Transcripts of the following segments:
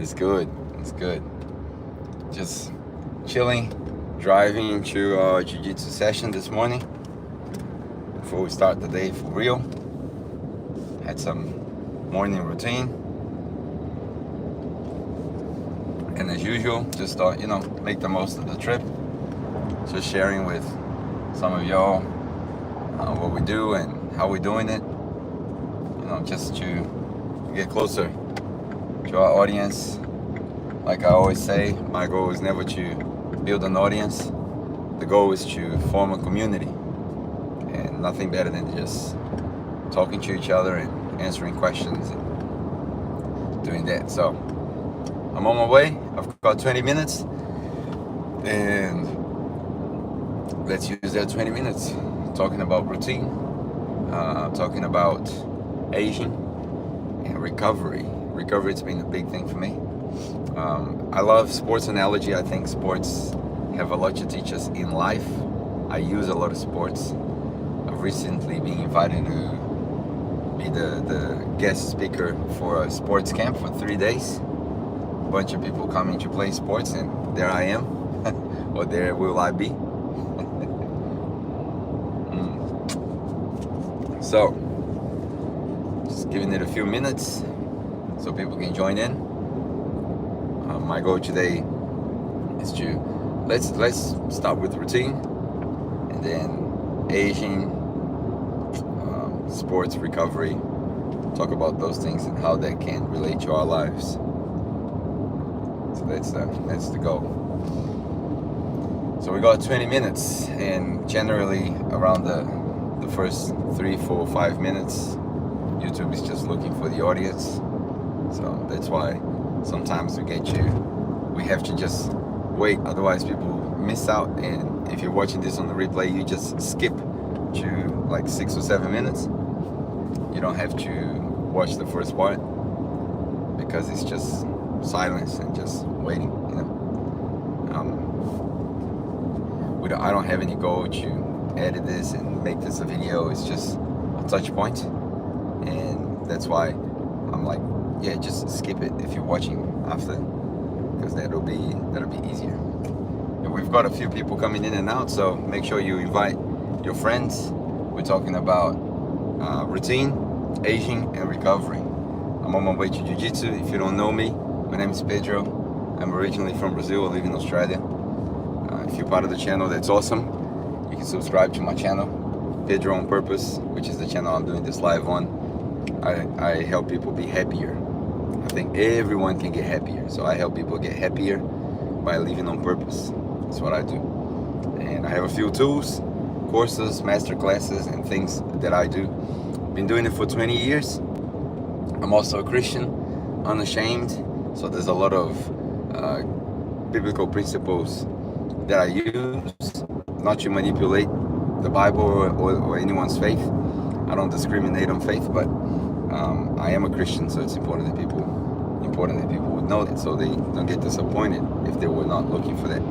It's good. It's good. Just chilling, driving to our jiu-jitsu session this morning before we start the day for real. Had some morning routine, and as usual, just thought, make the most of the trip. Just sharing with some of y'all what we do and how we're doing it. Just to get closer to our audience. Like I always say, my goal is never to build an audience. The goal is to form a community, and nothing better than just talking to each other and answering questions and doing that. So I'm on my way. I've got 20 minutes, and let's use that 20 minutes talking about routine, talking about aging and recovery. Recovery has been a big thing for me. I love sports analogy. I think sports have a lot to teach us in life. I use a lot of sports. I've recently been invited to be the guest speaker for a sports camp for 3 days. A bunch of people coming to play sports, and there I am, or there will I be. So, just giving it a few minutes so people can join in. My goal today is to let's start with routine, and then aging, sports recovery. Talk about those things and how that can relate to our lives. So that's the goal. So we got 20 minutes, and generally around the first 3, 4, 5 minutes, YouTube is just looking for the audience. So that's why sometimes we have to just wait, otherwise people miss out. And if you're watching this on the replay, you just skip to like 6 or 7 minutes. You don't have to watch the first part, because it's just silence and just waiting, I don't have any goal to edit this and make this a video. It's just a touch point, and that's why I'm like, yeah, just skip it if you're watching after, because that'll be easier. And we've got a few people coming in and out, so make sure you invite your friends. We're talking about routine, aging, and recovery. I'm on my way to jiu-jitsu. If you don't know me, my name is Pedro. I'm originally from Brazil. I live in Australia. If you're part of the channel, that's awesome. You can subscribe to my channel, Pedro on Purpose, which is the channel I'm doing this live on. I help people be happier. I think everyone can get happier. So I help people get happier by living on purpose. That's what I do. And I have a few tools, courses, master classes, and things that I do. Been doing it for 20 years. I'm also a Christian, unashamed. So there's a lot of biblical principles that I use, not to manipulate the Bible or anyone's faith. I don't discriminate on faith, but I am a Christian, so it's important that people would know that, so they don't get disappointed if they were not looking for that.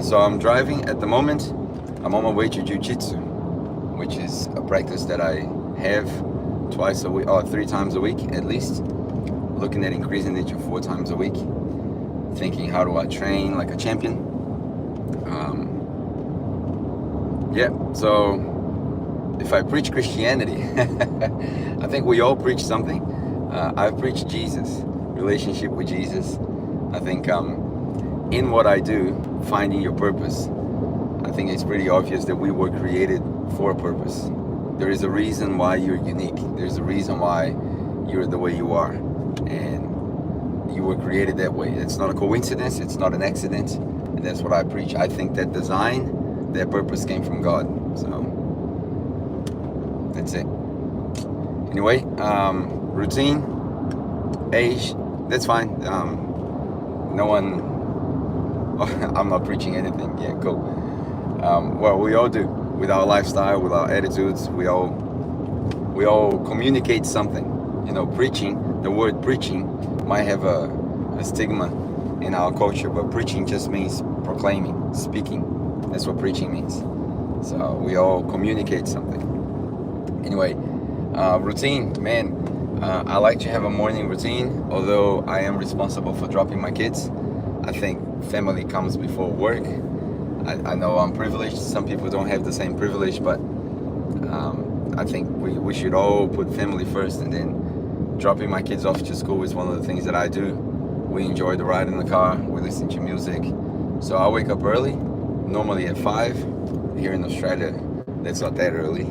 So I'm driving at the moment. I'm on my way to jiu-jitsu, which is a practice that I have twice a week, or 3 times a week at least. Looking at increasing it to 4 times a week. Thinking, how do I train like a champion? So if I preach Christianity, I think we all preach something. I preach Jesus, relationship with Jesus. I think in what I do, finding your purpose, I think it's pretty obvious that we were created for a purpose. There is a reason why you're unique. There's a reason why you're the way you are. And you were created that way. It's not a coincidence. It's not an accident. And that's what I preach. I think that design, that purpose came from God. So that's it. Anyway, routine, age, that's fine. No one, I'm not preaching anything. Yeah, cool. Well, we all do. With our lifestyle, with our attitudes, we all communicate something. Preaching, the word preaching might have a stigma in our culture, but preaching just means proclaiming, speaking. That's what preaching means. So we all communicate something. Anyway, routine, man. I like to have a morning routine, although I am responsible for dropping my kids. I think family comes before work. I know I'm privileged. Some people don't have the same privilege, but I think we should all put family first, and then dropping my kids off to school is one of the things that I do. We enjoy the ride in the car. We listen to music. So I wake up early, normally at 5. Here in Australia, that's not that early.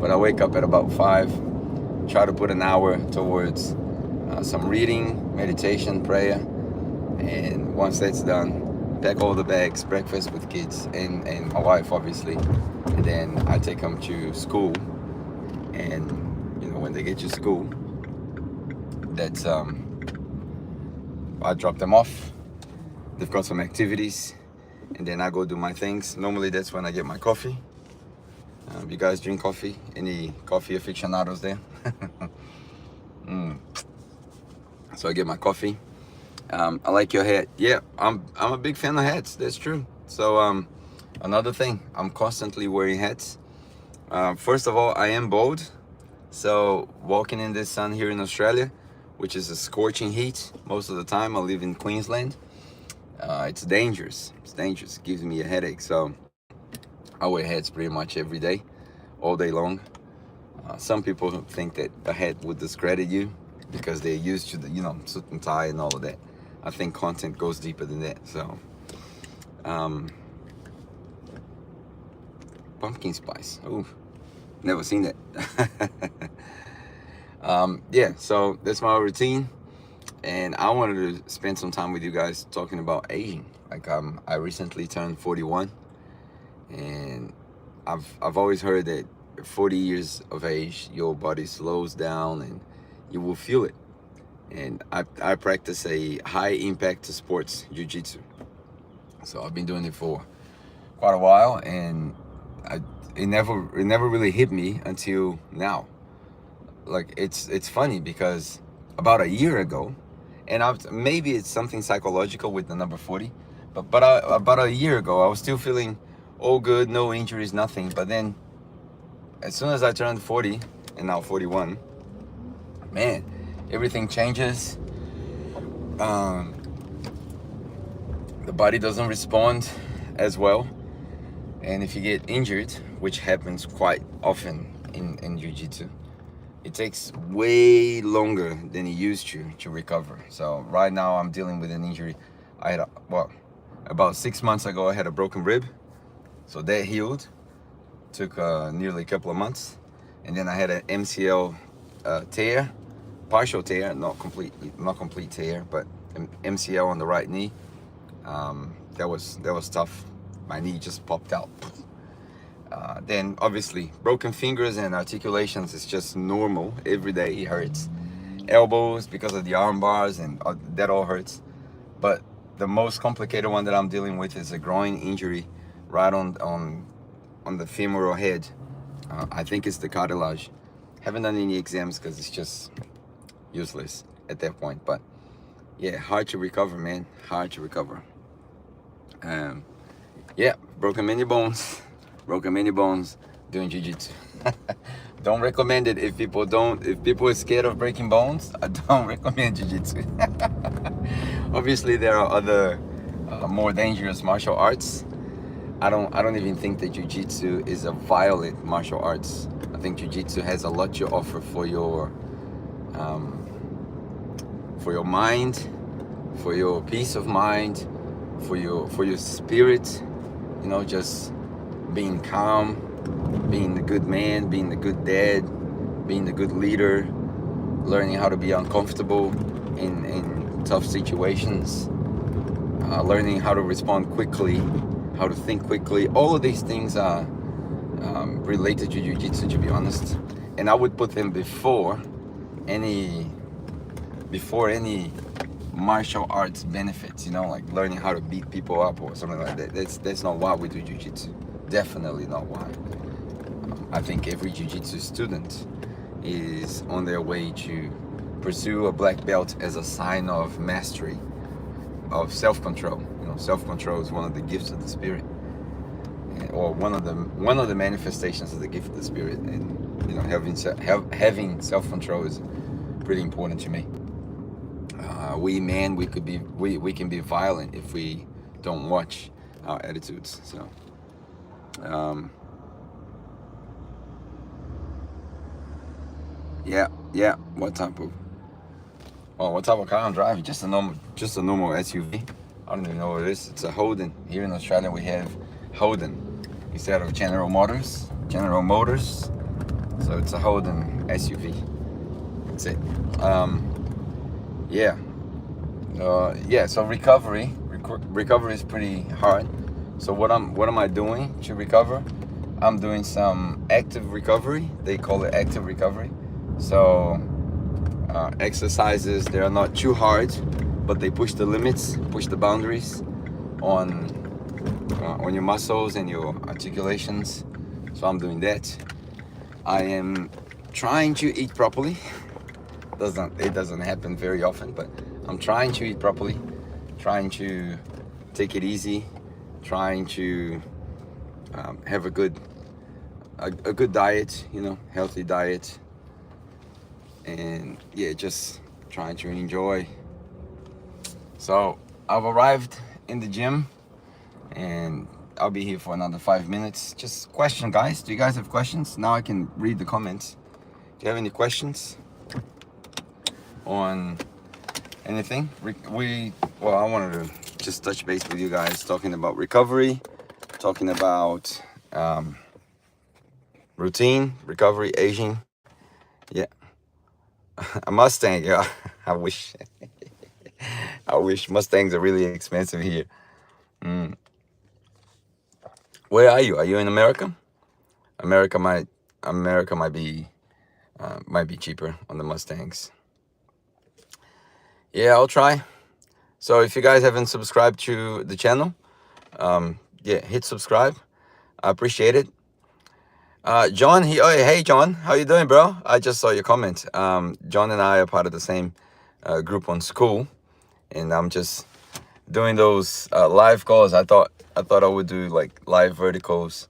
But I wake up at about 5, try to put an hour towards some reading, meditation, prayer. And once that's done, pack all the bags, breakfast with kids and my wife, obviously. And then I take them to school. And, when they get to school, that's, I drop them off. They've got some activities. And then I go do my things. Normally that's when I get my coffee. You guys drink coffee? Any coffee aficionados there? So I get my coffee. I like your hat. Yeah, I'm a big fan of hats. That's true. So another thing, I'm constantly wearing hats. First of all, I am bald. So walking in this sun here in Australia, which is a scorching heat most of the time, I live in Queensland. It's dangerous. It's dangerous. It gives me a headache. So I wear hats pretty much every day, all day long. Some people think that a hat would discredit you because they're used to the, suit and tie and all of that. I think content goes deeper than that. So, pumpkin spice. Ooh, never seen that. Yeah, so that's my routine. And I wanted to spend some time with you guys talking about aging. Like, I recently turned 41. And I've always heard that 40 years of age, your body slows down and you will feel it. And I practice a high impact sports, jiu-jitsu. So I've been doing it for quite a while, and it never really hit me until now. Like, it's funny because about a year ago, and maybe it's something psychological with the number 40, but about a year ago I was still feeling all good, no injuries, nothing. But then as soon as I turned 40, and now 41, man, everything changes. The body doesn't respond as well. And if you get injured, which happens quite often in jiu-jitsu, it takes way longer than it used to recover. So right now I'm dealing with an injury. I had about 6 months ago I had a broken rib. So that healed. Took nearly a couple of months. And then I had an MCL tear, partial tear, not complete tear, but an MCL on the right knee. That was tough. My knee just popped out. Then obviously broken fingers and articulations is just normal. Every day it hurts. Elbows because of the arm bars, and that all hurts. But the most complicated one that I'm dealing with is a groin injury right on the femoral head. I think it's the cartilage. Haven't done any exams because it's just useless at that point. But yeah, hard to recover, man. Hard to recover. Yeah, broken many bones doing jiu-jitsu. Don't recommend it if people are scared of breaking bones. I don't recommend jiu-jitsu. Obviously there are other more dangerous martial arts. I don't even think that jiu-jitsu is a violent martial arts. I think jiu-jitsu has a lot to offer for your mind, for your peace of mind, for your spirit. Just being calm, being a good man, being a good dad, being a good leader, learning how to be uncomfortable in tough situations, learning how to respond quickly, how to think quickly. All of these things are related to jiu-jitsu, to be honest. And I would put them before any martial arts benefits, like learning how to beat people up or something like that. That's not why we do jiu-jitsu. Definitely not why. I think every jiu-jitsu student is on their way to pursue a black belt as a sign of mastery, of self-control. Self-control is one of the gifts of the spirit, or one of the manifestations of the gift of the spirit. And having self-control is pretty important to me. We can be violent if we don't watch our attitudes. So yeah. What type of car I'm driving? Just a normal SUV. I don't even know what it is. It's a Holden. Here in Australia we have Holden instead of General Motors. So it's a Holden SUV. That's it. So recovery is pretty hard. So what am I doing to recover? I'm doing some active recovery. They call it active recovery. So exercises, they are not too hard, but they push the limits, push the boundaries on your muscles and your articulations. So I'm doing that. I am trying to eat properly. It doesn't happen very often, but I'm trying to eat properly, trying to take it easy, trying to have a good diet, healthy diet, and just trying to enjoy. So I've arrived in the gym, and I'll be here for another 5 minutes. Just question, guys. Do you guys have questions? Now I can read the comments. Do you have any questions on anything? I wanted to just touch base with you guys, talking about recovery, talking about routine, recovery, aging. Yeah. A Mustang, yeah. I wish Mustangs are really expensive here. Where are you? Are you in America? America might be cheaper on the Mustangs. Yeah, I'll try. So if you guys haven't subscribed to the channel, hit subscribe. I appreciate it. John, hey John, how you doing, bro? I just saw your comment. John and I are part of the same group on school, and I'm just doing those live calls. I thought I would do like live verticals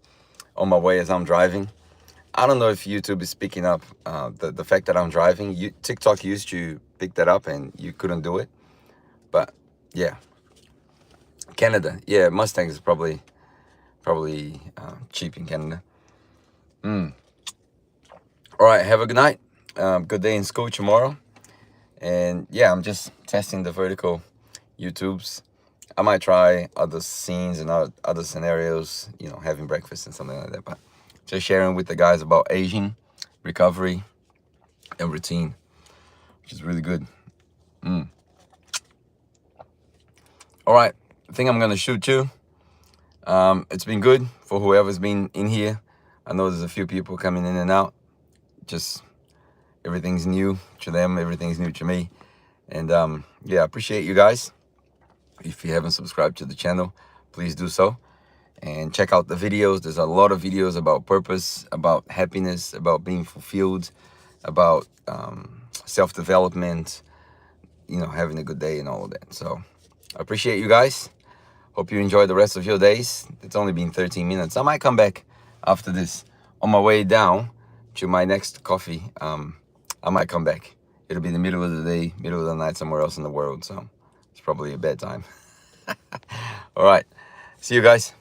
on my way as I'm driving. I don't know if YouTube is picking up the fact that I'm driving. TikTok used to pick that up, and you couldn't do it. But yeah, Canada, yeah, Mustang is probably cheap in Canada. All right, have a good night. Good day in school tomorrow. And yeah, I'm just testing the vertical YouTubes. I might try other scenes and other scenarios, having breakfast and something like that. But just sharing with the guys about aging, recovery, and routine, which is really good. All right, I think I'm gonna shoot too. It's been good for whoever's been in here. I know there's a few people coming in and out. Just everything's new to them, everything's new to me. And I appreciate you guys. If you haven't subscribed to the channel, please do so. And check out the videos. There's a lot of videos about purpose, about happiness, about being fulfilled, about self-development, having a good day and all of that. So I appreciate you guys. Hope you enjoy the rest of your days. It's only been 13 minutes. I might come back after this. On my way down to my next coffee, I might come back. It'll be the middle of the day, middle of the night, somewhere else in the world. So it's probably a bad time. All right. See you guys.